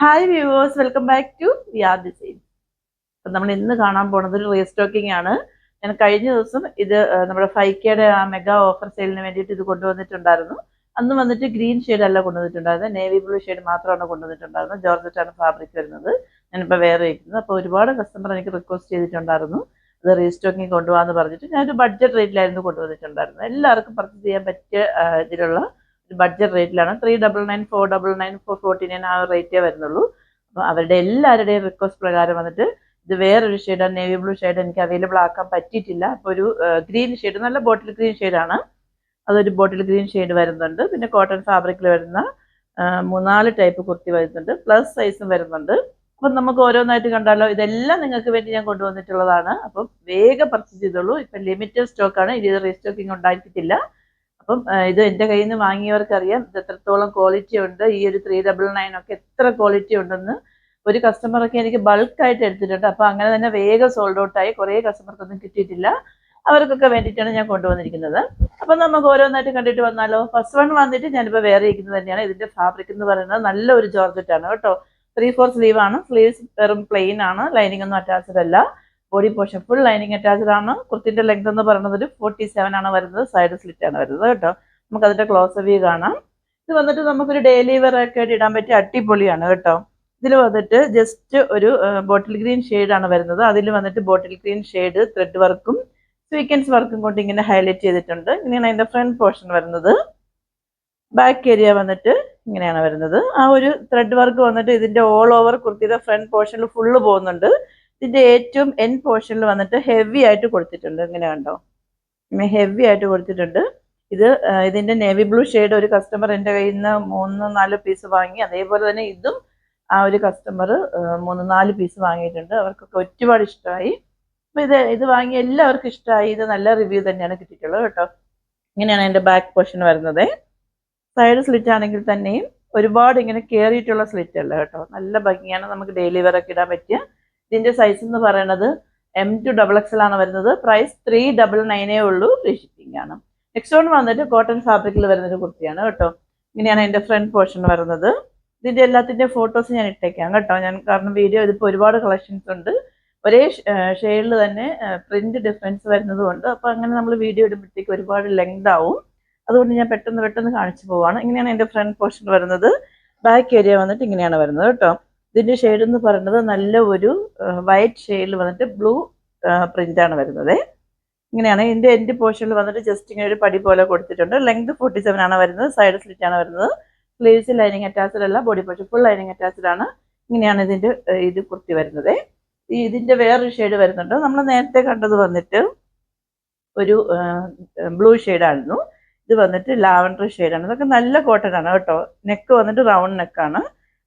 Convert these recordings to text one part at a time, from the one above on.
Hi viewers, welcome back to VR design. അപ്പം നമ്മൾ ഇന്ന് കാണാൻ പോകുന്നത് ഒരു റീസ്റ്റോക്കിംഗ് ആണ്. ഞാൻ കഴിഞ്ഞ ദിവസം ഇത് നമ്മുടെ 5Kയുടെ ആ മെഗാ ഓഫർ സെയിലിന് വേണ്ടിയിട്ട് ഇത് കൊണ്ടുവന്നിട്ടുണ്ടായിരുന്നു. അന്ന് വന്നിട്ട് ഗ്രീൻ ഷെയ്ഡ് അല്ല കൊണ്ടുവന്നിട്ടുണ്ടായിരുന്നത്, നേവി ബ്ലൂ ഷെയ്ഡ് മാത്രമാണ് കൊണ്ടുവന്നിട്ടുണ്ടായിരുന്നത്. ജോർജറ്റാണ് ഫാബ്രിക് വരുന്നത്. ഞാനിപ്പോൾ വേറെ ഇരിക്കുന്നത്. അപ്പോൾ ഒരുപാട് കസ്റ്റമർ എനിക്ക് റിക്വസ്റ്റ് ചെയ്തിട്ടുണ്ടായിരുന്നു അത് റീസ്റ്റോക്കിംഗ് കൊണ്ടുപോകാമെന്ന് പറഞ്ഞിട്ട്. ഞാനൊരു ബഡ്ജറ്റ് റേറ്റിലായിരുന്നു കൊണ്ടുവന്നിട്ടുണ്ടായിരുന്നത്. എല്ലാവർക്കും പർച്ചേസ് ചെയ്യാൻ പറ്റിയ ഇതിലുള്ള ഒരു ബഡ്ജറ്റ് റേറ്റിലാണ്. 399, 499, 449 ആ റേറ്റേ വരുന്നുള്ളൂ. അപ്പോൾ അവരുടെ എല്ലാവരുടെയും റിക്വസ്റ്റ് പ്രകാരം വന്നിട്ട് ഇത് വേറൊരു ഷെയ്ഡാണ്, നേവി ബ്ലൂ ഷെയ്ഡ് എനിക്ക് അവൈലബിൾ ആക്കാൻ പറ്റിയിട്ടില്ല. അപ്പോൾ ഒരു ഗ്രീൻ ഷെയ്ഡ്, നല്ല ബോട്ടിൽ ഗ്രീൻ ഷെയ്ഡാണ്. അതൊരു ബോട്ടിൽ ഗ്രീൻ ഷെയ്ഡ് വരുന്നുണ്ട്. പിന്നെ കോട്ടൺ ഫാബ്രിക്കിൽ വരുന്ന 3-4 ടൈപ്പ് കുർത്തി വരുന്നുണ്ട്. പ്ലസ് സൈസും വരുന്നുണ്ട്. അപ്പം നമുക്ക് ഓരോന്നായിട്ട് കണ്ടാലോ. ഇതെല്ലാം നിങ്ങൾക്ക് വേണ്ടി ഞാൻ കൊണ്ടുവന്നിട്ടുള്ളതാണ്. അപ്പം വേഗം പർച്ചേസ് ചെയ്തോളൂ. ഇപ്പം ലിമിറ്റഡ് സ്റ്റോക്കാണ്, ഇത് റീസ്റ്റോക്കിംഗ് ഉണ്ടാക്കിയിട്ടില്ല. അപ്പം ഇത് എൻ്റെ കയ്യിൽ നിന്ന് വാങ്ങിയവർക്കറിയാം ഇത് എത്രത്തോളം ക്വാളിറ്റി ഉണ്ട്. ഈ ഒരു 399 ഒക്കെ എത്ര ക്വാളിറ്റി ഉണ്ടെന്ന്. ഒരു കസ്റ്റമറൊക്കെ എനിക്ക് ബൾക്കായിട്ട് എടുത്തിട്ടുണ്ട്. അപ്പോൾ അങ്ങനെ തന്നെ വേഗം സോൾഡ് ഔട്ടായി. കുറേ കസ്റ്റമർക്കൊന്നും കിട്ടിയിട്ടില്ല. അവർക്കൊക്കെ വേണ്ടിയിട്ടാണ് ഞാൻ കൊണ്ടുവന്നിരിക്കുന്നത്. അപ്പം നമുക്ക് ഓരോന്നായിട്ട് കണ്ടിട്ട് വന്നാലോ. ഫസ്റ്റ് വൺ വന്നിട്ട് ഞാനിപ്പോൾ വേറെ ഇരിക്കുന്നത് തന്നെയാണ്. ഇതിൻ്റെ ഫാബ്രിക് എന്ന് പറയുന്നത് നല്ല ഒരു ജോർജറ്റാണ് കേട്ടോ. 3/4 സ്ലീവ് ആണ്. സ്ലീവ്സ് വെറും പ്ലെയിൻ ആണ്, ലൈനിങ് ഒന്നും അറ്റാച്ച്ഡ് അല്ല. Body portion full lining attached ആണ്. കുർത്തിന്റെ ലെങ്ത് എന്ന് പറയുന്നത് ഒരു 47 ആണ് വരുന്നത്. സൈഡ് സ്ലിറ്റ് ആണ് വരുന്നത് കേട്ടോ. നമുക്ക് അതിന്റെ ക്ലോസ് വ്യൂ കാണാം. ഇത് വന്നിട്ട് നമുക്കൊരു ഡെയിലി വെയർ ഒക്കെ ആയിട്ട് ഇടാൻ പറ്റിയ അടിപൊളിയാണ് കേട്ടോ. ഇതിൽ വന്നിട്ട് ജസ്റ്റ് ഒരു ബോട്ടിൽ ഗ്രീൻ ഷെയ്ഡ് ആണ് വരുന്നത്. അതിൽ വന്നിട്ട് ബോട്ടിൽ ഗ്രീൻ ഷെയ്ഡ് ത്രെഡ് വർക്കും സ്വീക്കൻസ് വർക്കും കൊണ്ട് ഇങ്ങനെ ഹൈലൈറ്റ് ചെയ്തിട്ടുണ്ട്. ഇങ്ങനെയാണ് അതിന്റെ ഫ്രണ്ട് പോർഷൻ വരുന്നത്. ബാക്ക് ഏരിയ വന്നിട്ട് ഇങ്ങനെയാണ് വരുന്നത്. ആ ഒരു ത്രെഡ് വർക്ക് വന്നിട്ട് ഇതിന്റെ ഓൾ ഓവർ കുർത്തിയുടെ ഫ്രണ്ട് പോർഷനിൽ ഫുള്ള് പോകുന്നുണ്ട്. ഇതിന്റെ ഏറ്റവും എൻ പോർഷനിൽ വന്നിട്ട് ഹെവി ആയിട്ട് കൊടുത്തിട്ടുണ്ട്. ഇങ്ങനെ കണ്ടോ, ഇങ്ങനെ ഹെവി ആയിട്ട് കൊടുത്തിട്ടുണ്ട്. ഇതിന്റെ നേവി ബ്ലൂ ഷെയ്ഡ് ഒരു കസ്റ്റമർ എൻ്റെ കയ്യിൽ നിന്ന് 3-4 പീസ് വാങ്ങി. അതേപോലെ തന്നെ ഇതും ആ ഒരു കസ്റ്റമർ 3-4 പീസ് വാങ്ങിയിട്ടുണ്ട്. അവർക്കൊക്കെ ഒരുപാട് ഇഷ്ടമായി. അപ്പൊ ഇത് വാങ്ങി എല്ലാവർക്കും ഇഷ്ടമായി. ഇത് നല്ല റിവ്യൂ തന്നെയാണ് കിട്ടിയിട്ടുള്ളത് കേട്ടോ. ഇങ്ങനെയാണ് എൻ്റെ ബാക്ക് പോർഷൻ വരുന്നത്. സൈഡ് സ്ലിറ്റ് ആണെങ്കിൽ തന്നെയും ഒരുപാട് ഇങ്ങനെ കയറിയിട്ടുള്ള സ്ലിറ്റ് അല്ല കേട്ടോ. നല്ല ഭംഗിയാണ്, നമുക്ക് ഡെയിലി വെയർ ഒക്കെ ഇടാൻ പറ്റിയ. ഇതിന്റെ സൈസ് എന്ന് പറയുന്നത് M2XXL ആണ് വരുന്നത്. പ്രൈസ് 399 ഉള്ളൂ. ഫ്രീ ഷിപ്പിംഗ് ആണ്. നെക്സ്റ്റ് വൺ വന്നിട്ട് കോട്ടൺ ഫാബ്രിക്കിൽ വരുന്നൊരു കുർത്തിയാണ് കേട്ടോ. ഇങ്ങനെയാണ് എൻ്റെ ഫ്രണ്ട് പോർഷൻ വരുന്നത്. ഇതിന്റെ എല്ലാത്തിന്റെ ഫോട്ടോസ് ഞാൻ ഇട്ടേക്കാം കേട്ടോ. കാരണം വീഡിയോ ഇതിപ്പോൾ ഒരുപാട് കളക്ഷൻസ് ഉണ്ട്. ഒരേ ഷെയ്ഡിൽ തന്നെ പ്രിന്റ് ഡിഫറൻസ് വരുന്നത് കൊണ്ട് അപ്പോൾ അങ്ങനെ നമ്മൾ വീഡിയോ ഇടുമ്പോഴത്തേക്ക് ഒരുപാട് ലെങ്ത് ആവും. അതുകൊണ്ട് ഞാൻ പെട്ടെന്ന് കാണിച്ചു പോവാണ്. ഇങ്ങനെയാണ് എൻ്റെ ഫ്രണ്ട് പോർഷൻ വരുന്നത്. ബാക്ക് ഏരിയ വന്നിട്ട് ഇങ്ങനെയാണ് വരുന്നത് കേട്ടോ. ഇതിന്റെ ഷെയ്ഡ് എന്ന് പറയുന്നത് നല്ല ഒരു വൈറ്റ് ഷെയ്ഡിൽ വന്നിട്ട് ബ്ലൂ പ്രിന്റ് ആണ് വരുന്നത്. ഇങ്ങനെയാണ് ഇതിന്റെ എൻഡ് പോർഷനിൽ വന്നിട്ട് ജസ്റ്റ് ഇങ്ങനെ ഒരു പടി പോലെ കൊടുത്തിട്ടുണ്ട്. ലെങ്ത് 47 ആണ് വരുന്നത്. സൈഡ് സ്ലിറ്റ് ആണ് വരുന്നത്. സ്ലീവ്സ് ലൈനിങ് അറ്റാച്ച്ഡ് അല്ല, body portion full lining attached ആണ്. ഇങ്ങനെയാണ് ഇത് കുർത്തി വരുന്നത്. ഇതിന്റെ വേറൊരു ഷെയ്ഡ് വരുന്നുണ്ട്. നമ്മൾ നേരത്തെ കണ്ടത് വന്നിട്ട് ഒരു ബ്ലൂ ഷെയ്ഡായിരുന്നു. ഇത് വന്നിട്ട് ലാവൻഡർ ഷെയ്ഡാണ്. ഇതൊക്കെ നല്ല കോട്ടൺ ആണ് കേട്ടോ. നെക്ക് വന്നിട്ട് റൗണ്ട് നെക്കാണ്.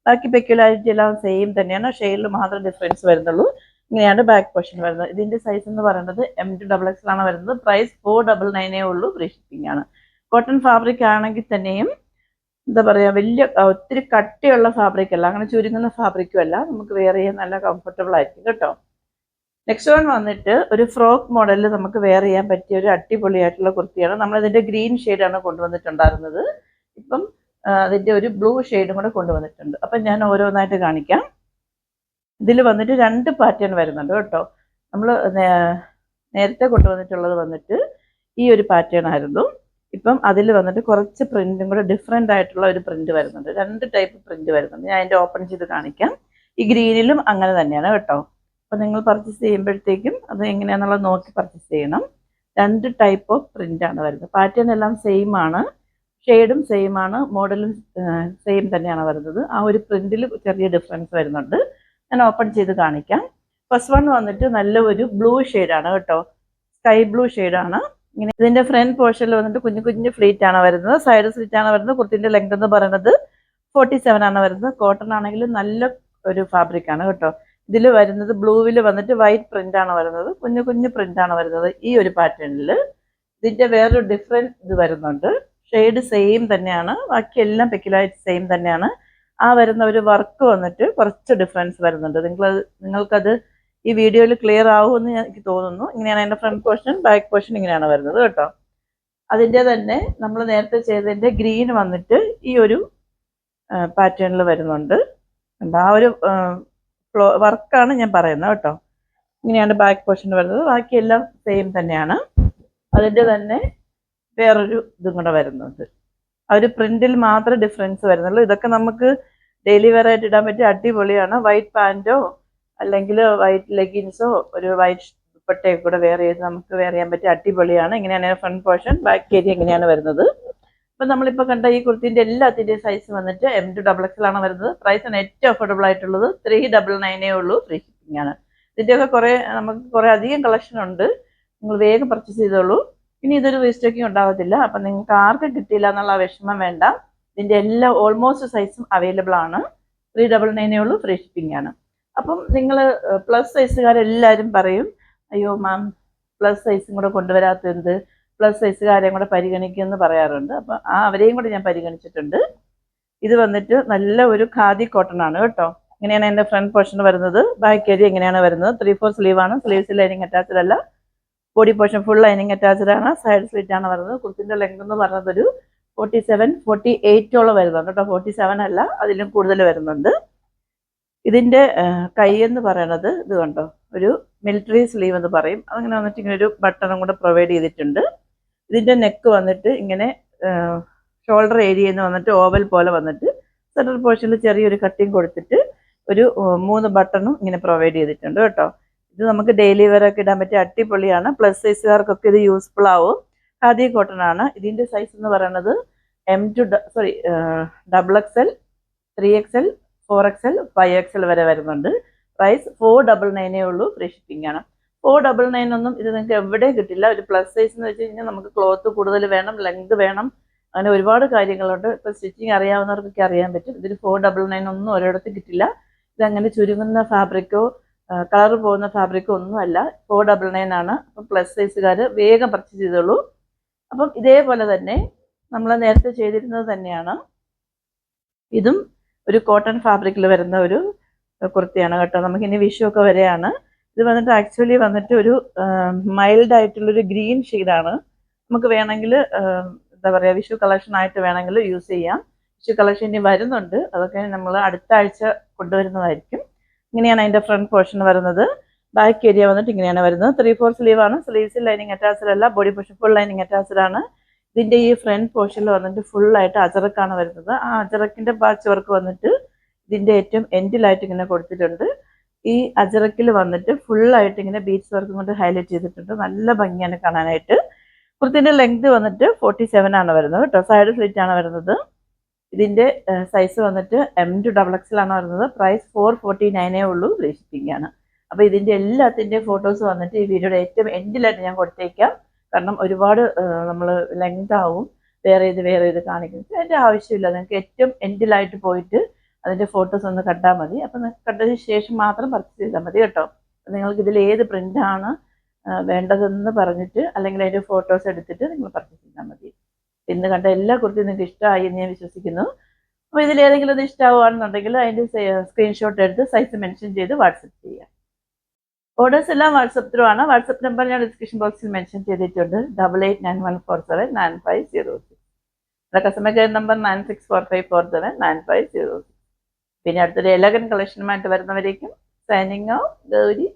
ബാക്കി പെക്യുലാരിറ്റി എല്ലാം സെയിം തന്നെയാണ്. ഷെയ്ഡിൽ മാത്രം ഡിഫറൻസ് വരുന്നുള്ളൂ. ഇങ്ങനെയാണ് ബാക്ക് പോർഷൻ വരുന്നത്. ഇതിന്റെ സൈസ് എന്ന് പറയുന്നത് M2XXL ആണ് വരുന്നത്. പ്രൈസ് 499 ഉള്ളൂ. ഫ്രീ ഷിപ്പിംഗ് ആണ്. കോട്ടൺ ഫാബ്രിക് ആണെങ്കിൽ തന്നെയും എന്താ പറയുക, വലിയ ഒത്തിരി കട്ടിയുള്ള ഫാബ്രിക് അല്ല, അങ്ങനെ ചുരുങ്ങുന്ന ഫാബ്രിക്കും അല്ല. നമുക്ക് വെയർ ചെയ്യാൻ നല്ല കംഫർട്ടബിൾ ആയിരിക്കും കേട്ടോ. നെക്സ്റ്റ് വൺ വന്നിട്ട് ഒരു ഫ്രോക്ക് മോഡലിൽ നമുക്ക് വെയർ ചെയ്യാൻ പറ്റിയ ഒരു അടിപൊളിയായിട്ടുള്ള കുർത്തിയാണ്. നമ്മളിതിന്റെ ഗ്രീൻ ഷെയ്ഡാണ് കൊണ്ടുവന്നിട്ടുണ്ടായിരുന്നത്. ഇപ്പം അതിന്റെ ഒരു ബ്ലൂ ഷെയ്ഡും കൂടെ കൊണ്ടുവന്നിട്ടുണ്ട്. അപ്പം ഞാൻ ഓരോന്നായിട്ട് കാണിക്കാം. ഇതിൽ വന്നിട്ട് 2 പാറ്റേൺ വരുന്നുണ്ട് കേട്ടോ. നമ്മൾ നേരത്തെ കൊണ്ടുവന്നിട്ടുള്ളത് വന്നിട്ട് ഈ ഒരു പാറ്റേൺ ആയിരുന്നു. ഇപ്പം അതിൽ വന്നിട്ട് കുറച്ച് പ്രിന്റും കൂടെ ഡിഫറെൻ്റ് ആയിട്ടുള്ള ഒരു പ്രിന്റ് വരുന്നുണ്ട്. 2 ടൈപ്പ് പ്രിന്റ് വരുന്നുണ്ട്. ഞാൻ അതിൻ്റെ ഓപ്പൺ ചെയ്ത് കാണിക്കാം. ഈ ഗ്രീനിലും അങ്ങനെ തന്നെയാണ് കേട്ടോ. അപ്പം നിങ്ങൾ പർച്ചേസ് ചെയ്യുമ്പോഴത്തേക്കും അത് എങ്ങനെയാണെന്നുള്ളത് നോക്കി പർച്ചേസ് ചെയ്യണം. 2 ടൈപ്പ് ഓഫ് പ്രിന്റ് ആണ് വരുന്നത്. പാറ്റേൺ എല്ലാം സെയിം ആണ്, ഷെയ്ഡും സെയിം ആണ്, മോഡലും സെയിം തന്നെയാണ് വരുന്നത്. ആ ഒരു പ്രിന്റിൽ ചെറിയ ഡിഫറൻസ് വരുന്നുണ്ട്. ഞാൻ ഓപ്പൺ ചെയ്ത് കാണിക്കാം. ഫസ്റ്റ് വൺ വന്നിട്ട് നല്ല ഒരു ബ്ലൂ ഷെയ്ഡാണ് കേട്ടോ. സ്കൈ ബ്ലൂ ഷെയ്ഡാണ്. ഇങ്ങനെ ഇതിന്റെ ഫ്രണ്ട് പോർഷനിൽ വന്നിട്ട് കുഞ്ഞു ഫ്ലീറ്റ് ആണ് വരുന്നത്. സൈഡ് സ്ലിറ്റ് ആണ് വരുന്നത്. കുർത്തിന്റെ ലെങ്ത് എന്ന് പറയുന്നത് 47 ആണ് വരുന്നത്. കോട്ടൺ ആണെങ്കിൽ നല്ല ഒരു ഫാബ്രിക് ആണ് കേട്ടോ. ഇതിൽ വരുന്നത് ബ്ലൂവിൽ വന്നിട്ട് വൈറ്റ് പ്രിന്റ് ആണ് വരുന്നത്. കുഞ്ഞു പ്രിന്റ് ആണ് വരുന്നത് ഈ ഒരു പാറ്റേണിൽ. ഇതിന്റെ വേറൊരു ഡിഫറെന്റ് ഇത് വരുന്നുണ്ട്. ഷെയ്ഡ് സെയിം തന്നെയാണ്, ബാക്കി എല്ലാം പെക്യുലാരിറ്റി സെയിം തന്നെയാണ്. ആ വരുന്ന ഒരു വർക്ക് വന്നിട്ട് കുറച്ച് ഡിഫറൻസ് വരുന്നുണ്ട്. നിങ്ങൾക്കത് ഈ വീഡിയോയിൽ ക്ലിയർ ആവുമെന്ന് എനിക്ക് തോന്നുന്നു. ഇങ്ങനെയാണ് അതിൻ്റെ ഫ്രണ്ട് പോർഷൻ. ബാക്ക് പോർഷൻ ഇങ്ങനെയാണ് വരുന്നത് കേട്ടോ. അതിൻ്റെ തന്നെ നമ്മൾ നേരത്തെ ചെയ്തതിൻ്റെ ഗ്രീൻ വന്നിട്ട് ഈ ഒരു പാറ്റേണിൽ വരുന്നുണ്ട്. ഉണ്ട്. ആ ഒരു വർക്കാണ് ഞാൻ പറയുന്നത് കേട്ടോ. ഇങ്ങനെയാണ് ബാക്ക് പോർഷൻ വരുന്നത്. ബാക്കിയെല്ലാം സെയിം തന്നെയാണ്. അതിൻ്റെ തന്നെ വേറൊരു ഇതും കൂടെ വരുന്നുണ്ട്. ആ ഒരു പ്രിന്റിൽ മാത്രമേ ഡിഫറൻസ് വരുന്നുള്ളൂ. ഇതൊക്കെ നമുക്ക് ഡെയിലി വെയർ ആയിട്ട് ഇടാൻ പറ്റിയ അടിപൊളിയാണ്. വൈറ്റ് പാൻറ്റോ അല്ലെങ്കിൽ വൈറ്റ് ലെഗിൻസോ ഒരു വൈറ്റ് ദുപ്പട്ടയോ കൂടെ വെയർ ചെയ്ത് നമുക്ക് വെയർ ചെയ്യാൻ പറ്റിയ അടിപൊളിയാണ്. ഇങ്ങനെയാണ് ഫ്രണ്ട് പോർഷൻ. ബാക്ക് ഏരിയ ഇങ്ങനെയാണ് വരുന്നത്. അപ്പം നമ്മളിപ്പോൾ കണ്ട ഈ കുർത്തിൻ്റെ എല്ലാത്തിൻ്റെയും സൈസ് വന്നിട്ട് M2XXL ആണ് വരുന്നത്. പ്രൈസാണ് ഏറ്റവും അഫോർഡബിൾ ആയിട്ടുള്ളത്. 399 ഉള്ളൂ. ഫ്രീ ഷിപ്പിംഗ് ആണ്. ഇതിൻ്റെയൊക്കെ നമുക്ക് കുറേ അധികം കളക്ഷൻ ഉണ്ട്. നിങ്ങൾ വേഗം പർച്ചേസ് ചെയ്തോളൂ. ഇനി ഇതൊരു റീസ്റ്റോക്കിംഗ് ഉണ്ടാകത്തില്ല. അപ്പം നിങ്ങൾക്ക് ആർക്കും കിട്ടിയില്ല എന്നുള്ള വിഷമം വേണ്ട. ഇതിൻ്റെ എല്ലാ ഓൾമോസ്റ്റ് സൈസും അവൈലബിൾ ആണ്. 399 ഉള്ളൂ. ഫ്രീ ഷിപ്പിംഗ് ആണ്. അപ്പം നിങ്ങൾ പ്ലസ് സൈസുകാരെല്ലാവരും പറയും, അയ്യോ മാം പ്ലസ് സൈസും കൂടെ കൊണ്ടുവരാത്തത്, പ്ലസ് സൈസുകാരെയും കൂടെ പരിഗണിക്കുമെന്ന് പറയാറുണ്ട്. അപ്പം അവരെയും കൂടെ ഞാൻ പരിഗണിച്ചിട്ടുണ്ട്. ഇത് വന്നിട്ട് നല്ല ഒരു ഖാദി കോട്ടൺ ആണ് കേട്ടോ. ഇങ്ങനെയാണ് എൻ്റെ ഫ്രണ്ട് പോർഷൻ വരുന്നത്. ബാക്ക് ഏരിയ ഇങ്ങനെയാണ് വരുന്നത്. 3/4 സ്ലീവ് ആണ്. സ്ലീവ്സ് ലൈനിങ് അറ്റാച്ച്ഡ് അല്ല. Body portion full lining attached ആണ്. സൈഡ് സ്ലിറ്റ് ആണ് വരുന്നത്. കുർത്തിൻ്റെ ലെങ്ത് എന്ന് പറയുന്നത് ഒരു 47-48 വരുന്നുണ്ട് കേട്ടോ. 47 അല്ല, അതിലും കൂടുതൽ വരുന്നുണ്ട്. ഇതിൻ്റെ കൈ എന്ന് പറയുന്നത് ഇത് കണ്ടോ, ഒരു മിലിറ്ററി സ്ലീവ് എന്ന് പറയും. അങ്ങനെ വന്നിട്ട് ഇങ്ങനെ ഒരു ബട്ടണും കൂടെ പ്രൊവൈഡ് ചെയ്തിട്ടുണ്ട്. ഇതിൻ്റെ നെക്ക് വന്നിട്ട് ഇങ്ങനെ ഷോൾഡർ ഏരിയയിൽ നിന്ന് വന്നിട്ട് ഓവൽ പോലെ വന്നിട്ട് സെൻട്രൽ പോർഷനിൽ ചെറിയൊരു കട്ടിങ് കൊടുത്തിട്ട് ഒരു 3 ബട്ടണും ഇങ്ങനെ പ്രൊവൈഡ് ചെയ്തിട്ടുണ്ട് കേട്ടോ. ഇത് നമുക്ക് ഡെയിലി വെയർ ഒക്കെ ഇടാൻ പറ്റിയ അടിപൊളിയാണ്. പ്ലസ് സൈസുകാർക്കൊക്കെ ഇത് യൂസ്ഫുൾ ആവും. ഖാദി കോട്ടൺ ആണ്. ഇതിൻ്റെ സൈസ് എന്ന് പറയുന്നത് XXL, 3XL, 4XL, 5XL വരെ വരുന്നുണ്ട്. പ്രൈസ് 499 ഉള്ളൂ. ഫ്രീ ഷിപ്പിംഗ് ആണ്. 499 ഒന്നും ഇത് നിങ്ങൾക്ക് എവിടെ കിട്ടില്ല. ഒരു പ്ലസ് സൈസ് എന്ന് വെച്ച് കഴിഞ്ഞാൽ നമുക്ക് ക്ലോത്ത് കൂടുതൽ വേണം, ലെങ്ത് വേണം, അങ്ങനെ ഒരുപാട് കാര്യങ്ങളുണ്ട്. ഇപ്പോൾ സ്റ്റിച്ചിങ് അറിയാവുന്നവർക്കൊക്കെ അറിയാൻ പറ്റും. ഇതിൽ 499 ഒന്നും ഒരിടത്തും കിട്ടില്ല. ഇതങ്ങനെ ചുരുങ്ങുന്ന ഫാബ്രിക്കോ കളർ പോകുന്ന ഫാബ്രിക്കോ ഒന്നുമല്ല. 499 ആണ്. അപ്പം പ്ലസ് സൈസുകാർ വേഗം പർച്ചേസ് ചെയ്തോളൂ. അപ്പം ഇതേപോലെ തന്നെ നമ്മൾ നേരത്തെ ചെയ്തിരുന്നത് തന്നെയാണ്. ഇതും ഒരു കോട്ടൺ ഫാബ്രിക്കിൽ വരുന്ന ഒരു കുർത്തിയാണ് കേട്ടോ. നമുക്കിനി വിഷു ഒക്കെ വരെയാണ്. ഇത് വന്നിട്ട് ആക്ച്വലി വന്നിട്ട് ഒരു മൈൽഡ് ആയിട്ടുള്ളൊരു ഗ്രീൻ ഷെയ്ഡാണ്. നമുക്ക് വേണമെങ്കിൽ എന്താ പറയുക, വിഷു കളക്ഷൻ ആയിട്ട് വേണമെങ്കിൽ യൂസ് ചെയ്യാം. വിഷു കളക്ഷൻ ഇനി വരുന്നുണ്ട്. അതൊക്കെ നമ്മൾ അടുത്ത ആഴ്ച കൊണ്ടുവരുന്നതായിരിക്കും. ഇങ്ങനെയാണ് അതിൻ്റെ ഫ്രണ്ട് പോർഷൻ വരുന്നത്. ബാക്ക് ഏരിയ വന്നിട്ട് ഇങ്ങനെയാണ് വരുന്നത്. 3/4 സ്ലീവ് ആണ്. സ്ലീവ്സിൽ ലൈനിങ് അറ്റാച്ച്ഡ് അല്ല. Body portion full lining attached ആണ്. ഇതിൻ്റെ ഈ ഫ്രണ്ട് പോർഷനിൽ വന്നിട്ട് ഫുള്ളായിട്ട് അജറക്കാണ് വരുന്നത്. ആ അജറക്കിൻ്റെ പാച്ച് വർക്ക് വന്നിട്ട് ഇതിൻ്റെ ഏറ്റവും എൻഡിലായിട്ട് ഇങ്ങനെ കൊടുത്തിട്ടുണ്ട്. ഈ അജറക്കിൽ വന്നിട്ട് ഫുള്ളായിട്ട് ഇങ്ങനെ ബീഡ്സ് വർക്കും കൊണ്ട് ഹൈലൈറ്റ് ചെയ്തിട്ടുണ്ട്. നല്ല ഭംഗിയാണ് കാണാനായിട്ട്. കുർത്തിൻ്റെ ലെങ്ത് വന്നിട്ട് 47 ആണ് വരുന്നത് കേട്ടോ. സൈഡ് സ്ലിറ്റ് ആണ് വരുന്നത്. ഇതിൻ്റെ സൈസ് വന്നിട്ട് M2XXL ആണ് വരുന്നത്. പ്രൈസ് 449 ഉള്ളൂ. ഫ്രീ ഷിപ്പിംഗ് ആണ്. അപ്പോൾ ഇതിൻ്റെ എല്ലാത്തിൻ്റെയും ഫോട്ടോസ് വന്നിട്ട് ഈ വീഡിയോയുടെ ഏറ്റവും എൻഡിലായിട്ട് ഞാൻ കൊടുത്തേക്കാം. കാരണം ഒരുപാട് നമ്മൾ ലെങ്ത് ആവും വേറെ ചെയ്ത് കാണിക്കുന്നത്. അതിൻ്റെ ആവശ്യമില്ല. നിങ്ങൾക്ക് ഏറ്റവും എൻഡിലായിട്ട് പോയിട്ട് അതിൻ്റെ ഫോട്ടോസ് ഒന്ന് കണ്ടാൽ മതി. അപ്പം കണ്ടതിന് ശേഷം മാത്രം പർച്ചേസ് ചെയ്താൽ മതി കേട്ടോ. നിങ്ങൾക്ക് ഇതിൽ ഏത് പ്രിൻ്റാണ് വേണ്ടതെന്ന് പറഞ്ഞിട്ട് അല്ലെങ്കിൽ അതിൻ്റെ ഫോട്ടോസ് എടുത്തിട്ട് നിങ്ങൾ പർച്ചേസ് ചെയ്താൽ മതി. ഇന്ന് കണ്ട എല്ലാ കുർത്തിയും നിങ്ങൾക്ക് ഇഷ്ടമായി എന്ന് ഞാൻ വിശ്വസിക്കുന്നു. അപ്പോൾ ഇതിലേതെങ്കിലും ഒന്ന് ഇഷ്ടമാവുകയാണെന്നുണ്ടെങ്കിൽ അതിൻ്റെ സ്ക്രീൻഷോട്ട് എടുത്ത് സൈസ് മെൻഷൻ ചെയ്ത് വാട്സപ്പ് ചെയ്യുക. ഓർഡേഴ്സ് എല്ലാം വാട്സപ്പ് ത്രൂ ആണ്. വാട്സപ്പ് നമ്പർ ഞാൻ ഡിസ്ക്രിപ്ഷൻ ബോക്സിൽ മെൻഷൻ ചെയ്തിട്ടുണ്ട്. 8891479506. Customer care number 9645479506. പിന്നെ അടുത്തൊരു എലഗൻ കളക്ഷനുമായിട്ട് വരുന്നവരേക്കും സൈനിങ് ഓഫ് ഗൗരി.